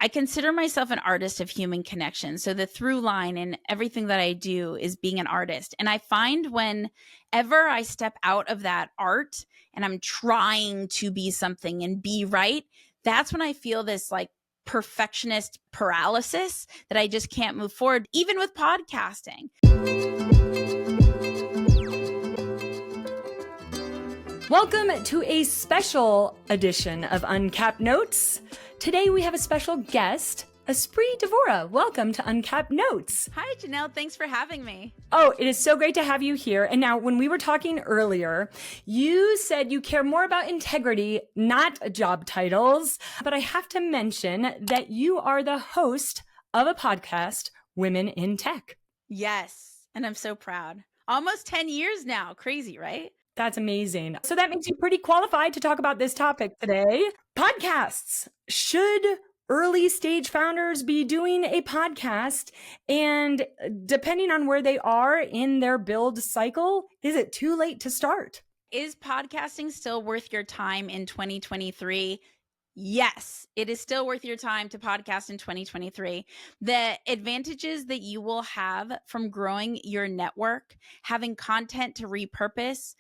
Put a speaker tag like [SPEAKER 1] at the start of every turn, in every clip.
[SPEAKER 1] I consider myself an artist of human connection. So the through line in everything that I do is being an artist. And I find whenever I step out of that art and I'm trying to be something and be right, that's when I feel this like perfectionist paralysis that I just can't move forward, even with podcasting.
[SPEAKER 2] Welcome to a special edition of Uncapped Notes. Today we have a special guest, Espree Devora. Welcome to Uncapped Notes.
[SPEAKER 1] Hi, Janelle. Thanks for having me.
[SPEAKER 2] Oh, it is so great to have you here. And now, when we were talking earlier, you said you care more about integrity, not job titles. But I have to mention that you are the host of a podcast, Women in Tech.
[SPEAKER 1] Yes, and I'm so proud. Almost 10 years now. Crazy, right?
[SPEAKER 2] That's amazing. So that makes you pretty qualified to talk about this topic today. Podcasts. Should early stage founders be doing a podcast? And depending on where they are in their build cycle, is it too late to start?
[SPEAKER 1] Is podcasting still worth your time in 2023? Yes, it is still worth your time to podcast in 2023. The advantages that you will have from growing your network, having content to repurpose,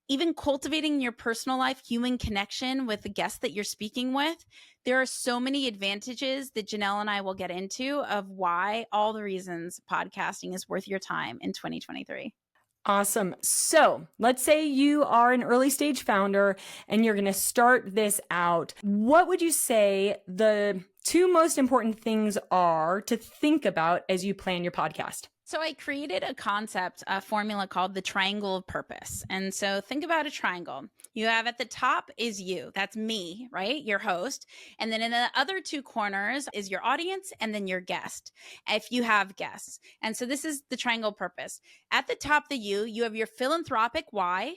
[SPEAKER 1] even cultivating your personal life, human connection with the guests that you're speaking with. There are so many advantages that Janelle and I will get into of why all the reasons podcasting is worth your time in 2023.
[SPEAKER 2] Awesome. So let's say you are an early stage founder and you're going to start this out. What would you say the two most important things are to think about as you plan your podcast?
[SPEAKER 1] So I created a formula called the triangle of purpose. And so think about a triangle. You have at the top is you. That's me, right? Your host. And then in the other two corners is your audience and then your guest, if you have guests. And so this is the triangle of purpose. At the top, you have your philanthropic why.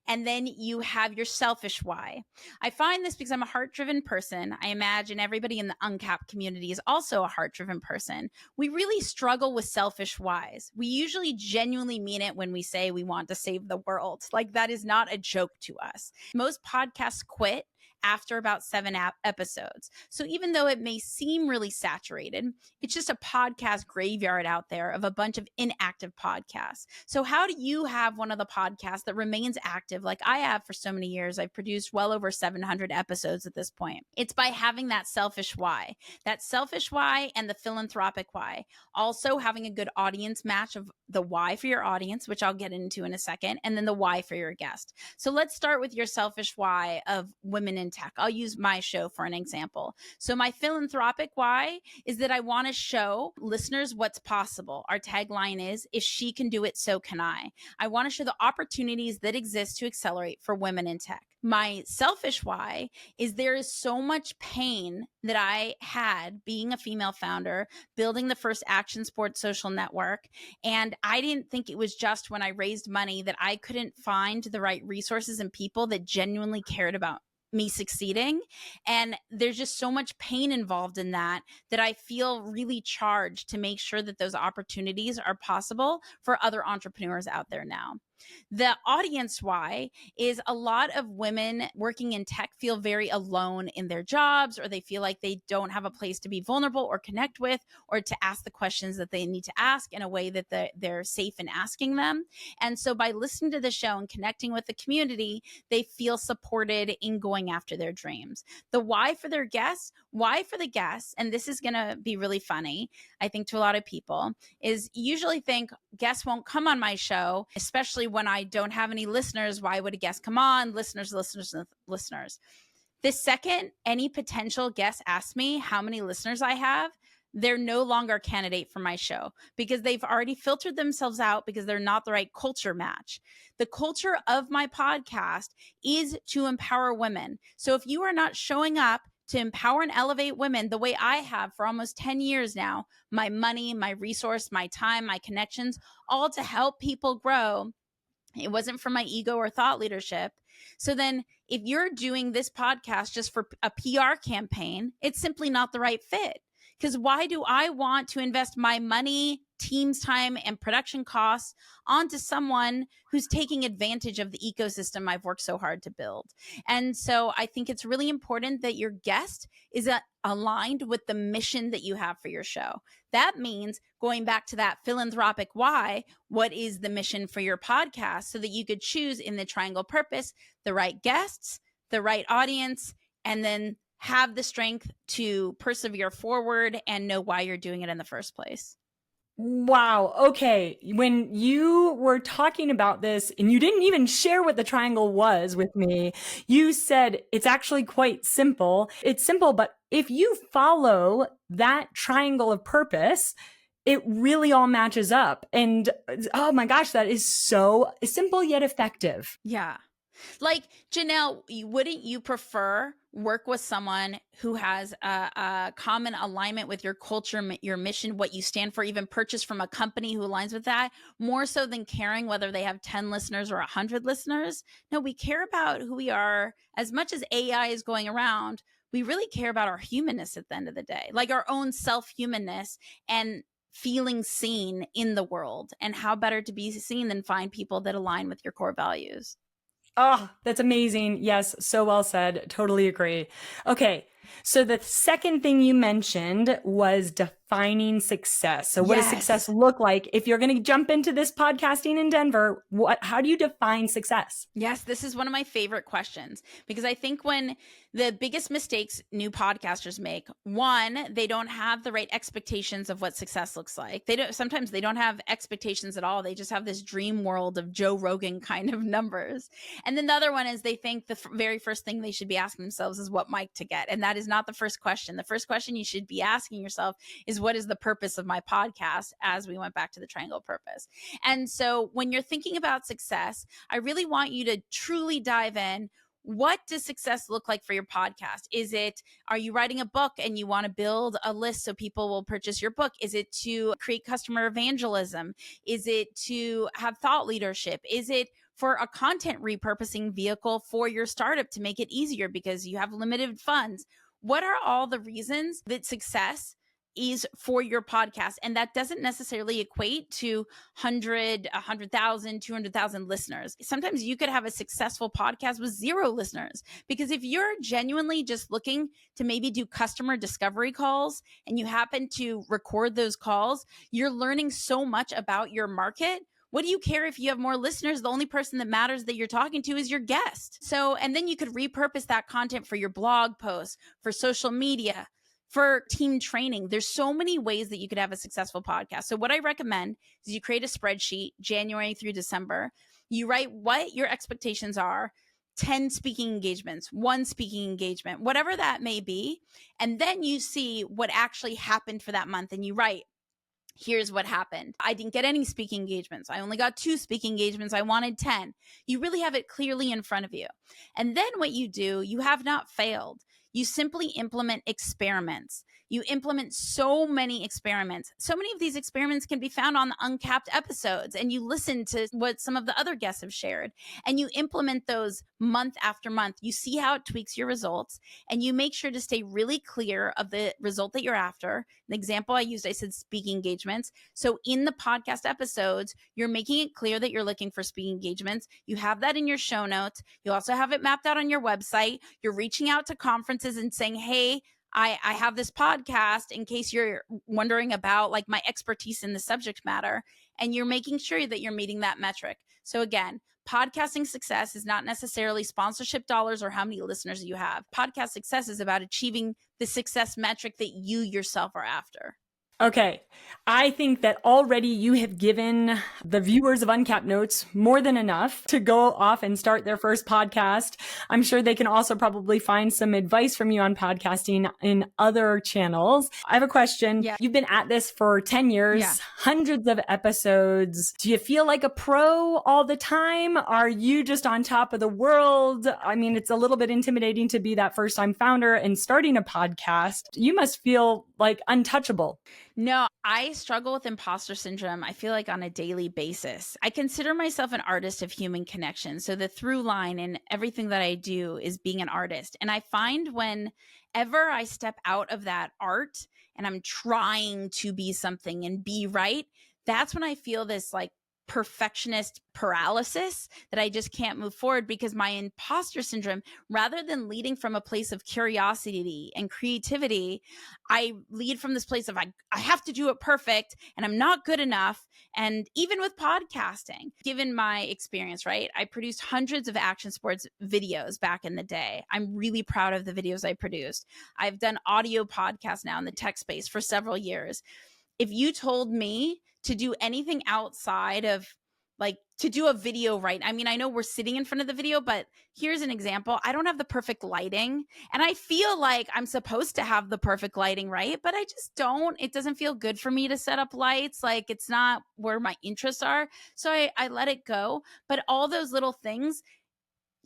[SPEAKER 1] And then you have your selfish why. I find this because I'm a heart-driven person. I imagine everybody in the Uncapped community is also a heart-driven person. We really struggle with selfish whys. We usually genuinely mean it when we say we want to save the world. Like, that is not a joke to us. Most podcasts quit after about 7 episodes. So even though it may seem really saturated, it's just a podcast graveyard out there of a bunch of inactive podcasts. So how do you have one of the podcasts that remains active like I have for so many years? I've produced well over 700 episodes at this point. It's by having that selfish why and the philanthropic why. Also having a good audience match of the why for your audience, which I'll get into in a second, and then the why for your guest. So let's start with your selfish why of Women in Tech. I'll use my show for an example. So my philanthropic why is that I want to show listeners what's possible. Our tagline is, if she can do it, so can I. I want to show the opportunities that exist to accelerate for women in tech. My selfish why is there is so much pain that I had being a female founder, building the first action sports social network. And I didn't think it was just when I raised money that I couldn't find the right resources and people that genuinely cared about me succeeding. And there's just so much pain involved in that I feel really charged to make sure that those opportunities are possible for other entrepreneurs out there now. The audience why is a lot of women working in tech feel very alone in their jobs, or they feel like they don't have a place to be vulnerable or connect with, or to ask the questions that they need to ask in a way that they're safe in asking them. And so by listening to the show and connecting with the community, they feel supported in going after their dreams. The why for their guests, and this is going to be really funny, I think, to a lot of people, is usually think guests won't come on my show, especially when I don't have any listeners. Why would a guest come on? Listeners. The second any potential guest asks me how many listeners I have, they're no longer a candidate for my show because they've already filtered themselves out because they're not the right culture match. The culture of my podcast is to empower women. So if you are not showing up to empower and elevate women the way I have for almost 10 years now, my money, my resource, my time, my connections, all to help people grow, it wasn't for my ego or thought leadership. So then if you're doing this podcast just for a PR campaign, it's simply not the right fit. Because why do I want to invest my money, team's time and production costs onto someone who's taking advantage of the ecosystem I've worked so hard to build. And so I think it's really important that your guest is aligned with the mission that you have for your show. That means going back to that philanthropic why, what is the mission for your podcast, so that you could choose in the triangle purpose the right guests, the right audience, and then have the strength to persevere forward and know why you're doing it in the first place.
[SPEAKER 2] Wow. Okay. When you were talking about this and you didn't even share what the triangle was with me, you said it's actually quite simple. It's simple, but if you follow that triangle of purpose, it really all matches up. And oh my gosh, that is so simple yet effective.
[SPEAKER 1] Yeah. Like, Janelle, wouldn't you prefer work with someone who has a common alignment with your culture, your mission, what you stand for, even purchase from a company who aligns with that, more so than caring whether they have 10 listeners or 100 listeners? No, we care about who we are. As much as AI is going around, we really care about our humanness at the end of the day, like our own self-humanness and feeling seen in the world. And how better to be seen than find people that align with your core values?
[SPEAKER 2] Oh, that's amazing. Yes, so well said. Totally agree. Okay, so the second thing you mentioned was defining success. So what does success look like? If you're going to jump into this podcasting in Denver, how do you define success?
[SPEAKER 1] Yes, this is one of my favorite questions, because I think when the biggest mistakes new podcasters make, one, they don't have the right expectations of what success looks like. Sometimes they don't have expectations at all. They just have this dream world of Joe Rogan kind of numbers. And then the other one is they think the very first thing they should be asking themselves is what mic to get. And that is not the first question. The first question you should be asking yourself is, what is the purpose of my podcast, as we went back to the triangle purpose. And so when you're thinking about success, I really want you to truly dive in. What does success look like for your podcast? Are you writing a book and you want to build a list so people will purchase your book? Is it to create customer evangelism? Is it to have thought leadership? Is it for a content repurposing vehicle for your startup to make it easier because you have limited funds? What are all the reasons that success is for your podcast? And that doesn't necessarily equate to 100, 100,000, 200,000 listeners. Sometimes you could have a successful podcast with 0 listeners, because if you're genuinely just looking to maybe do customer discovery calls and you happen to record those calls, you're learning so much about your market. What do you care if you have more listeners? The only person that matters that you're talking to is your guest. So, and then you could repurpose that content for your blog posts, for social media, for team training. There's so many ways that you could have a successful podcast. So what I recommend is you create a spreadsheet January through December. You write what your expectations are, 10 speaking engagements, 1 speaking engagement, whatever that may be. And then you see what actually happened for that month and you write, here's what happened. I didn't get any speaking engagements. I only got 2 speaking engagements. I wanted 10. You really have it clearly in front of you. And then what you do, you have not failed. You simply implement experiments. You implement so many experiments. So many of these experiments can be found on the Uncapped episodes, and you listen to what some of the other guests have shared, and you implement those month after month. You see how it tweaks your results, and you make sure to stay really clear of the result that you're after. The example I used, I said speaking engagements. So in the podcast episodes, you're making it clear that you're looking for speaking engagements. You have that in your show notes. You also have it mapped out on your website. You're reaching out to conferences and saying, hey, I have this podcast in case you're wondering about like my expertise in the subject matter, and you're making sure that you're meeting that metric. So again, podcasting success is not necessarily sponsorship dollars or how many listeners you have. Podcast success is about achieving the success metric that you yourself are after.
[SPEAKER 2] Okay. I think that already you have given the viewers of Uncapped Notes more than enough to go off and start their first podcast. I'm sure they can also probably find some advice from you on podcasting in other channels. I have a question.
[SPEAKER 1] Yeah.
[SPEAKER 2] You've been at this for 10 years, hundreds of episodes. Do you feel like a pro all the time? Are you just on top of the world? I mean, it's a little bit intimidating to be that first-time founder and starting a podcast. You must feel like untouchable.
[SPEAKER 1] No, I struggle with imposter syndrome, I feel like, on a daily basis. I consider myself an artist of human connection. So the through line in everything that I do is being an artist. And I find whenever I step out of that art and I'm trying to be something and be right, that's when I feel this like perfectionist paralysis that I just can't move forward, because my imposter syndrome, rather than leading from a place of curiosity and creativity, I lead from this place of I have to do it perfect and I'm not good enough. And even with podcasting, given my experience, right? I produced hundreds of action sports videos back in the day. I'm really proud of the videos I produced. I've done audio podcasts now in the tech space for several years. If you told me to do anything outside of like to do a video, right? I mean, I know we're sitting in front of the video, but here's an example. I don't have the perfect lighting, and I feel like I'm supposed to have the perfect lighting, right? But I just don't. It doesn't feel good for me to set up lights. Like, it's not where my interests are. So I let it go. But all those little things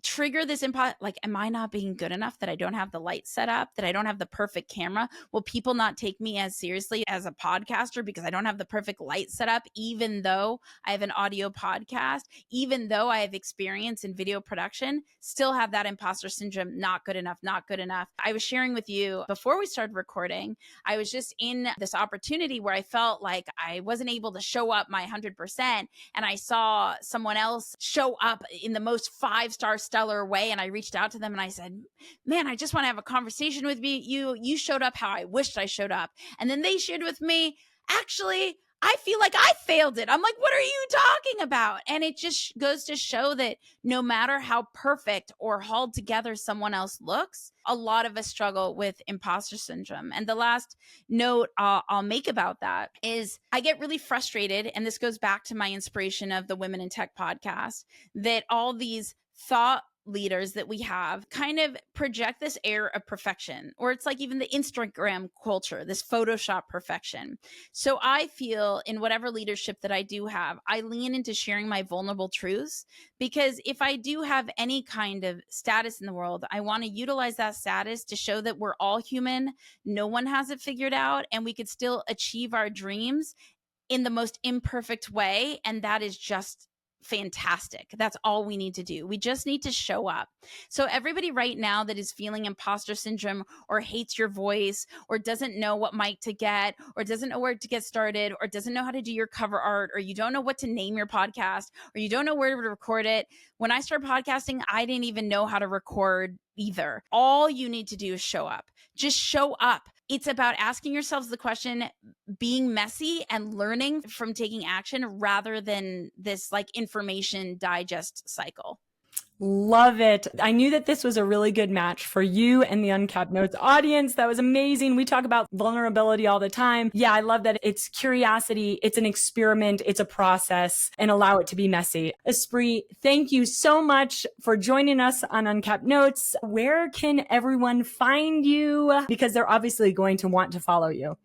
[SPEAKER 1] trigger this like, am I not being good enough that I don't have the light set up, that I don't have the perfect camera? Will people not take me as seriously as a podcaster because I don't have the perfect light set up, even though I have an audio podcast, even though I have experience in video production? Still have that imposter syndrome, not good enough, not good enough. I was sharing with you before we started recording, I was just in this opportunity where I felt like I wasn't able to show up my 100%, and I saw someone else show up in the most 5-star stellar way, and I reached out to them and I said, man, I just want to have a conversation with you showed up how I wished I showed up. And then they shared with me, actually, I feel like I failed it. I'm like, what are you talking about? And it just goes to show that no matter how perfect or hauled together someone else looks, a lot of us struggle with imposter syndrome. And the last note I'll make about that is I get really frustrated, and this goes back to my inspiration of the Women in Tech podcast, that all these thought leaders that we have kind of project this air of perfection, or it's like even the Instagram culture, this Photoshop perfection. So I feel in whatever leadership that I do have, I lean into sharing my vulnerable truths, because if I do have any kind of status in the world, I want to utilize that status to show that we're all human. No one has it figured out, and we could still achieve our dreams in the most imperfect way. And that is just fantastic. That's all we need to do. We just need to show up. So everybody right now that is feeling imposter syndrome, or hates your voice, or doesn't know what mic to get, or doesn't know where to get started, or doesn't know how to do your cover art, or you don't know what to name your podcast, or you don't know where to record it. When I started podcasting, I didn't even know how to record either. All you need to do is show up. Just show up. It's about asking yourselves the question, being messy, and learning from taking action, rather than this like information digest cycle.
[SPEAKER 2] Love it. I knew that this was a really good match for you and the Uncapped Notes audience. That was amazing. We talk about vulnerability all the time. Yeah, I love that it's curiosity, it's an experiment, it's a process, and allow it to be messy. Espree, thank you so much for joining us on Uncapped Notes. Where can everyone find you? Because they're obviously going to want to follow you.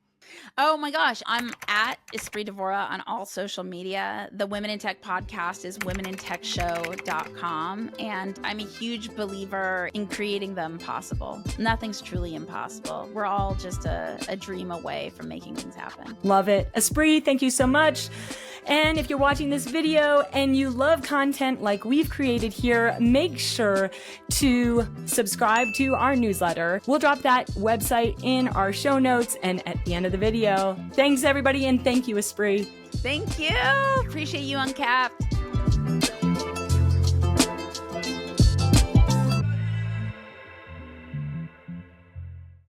[SPEAKER 1] Oh my gosh, I'm at Espree Devora on all social media. The Women in Tech podcast is womenintechshow.com. And I'm a huge believer in creating them possible. Nothing's truly impossible. We're all just a dream away from making things happen.
[SPEAKER 2] Love it. Espree, thank you so much. And if you're watching this video and you love content like we've created here, make sure to subscribe to our newsletter. We'll drop that website in our show notes and at the end of the video. Thanks, everybody, and thank you, Espree.
[SPEAKER 1] Thank you. Appreciate you, Uncapped.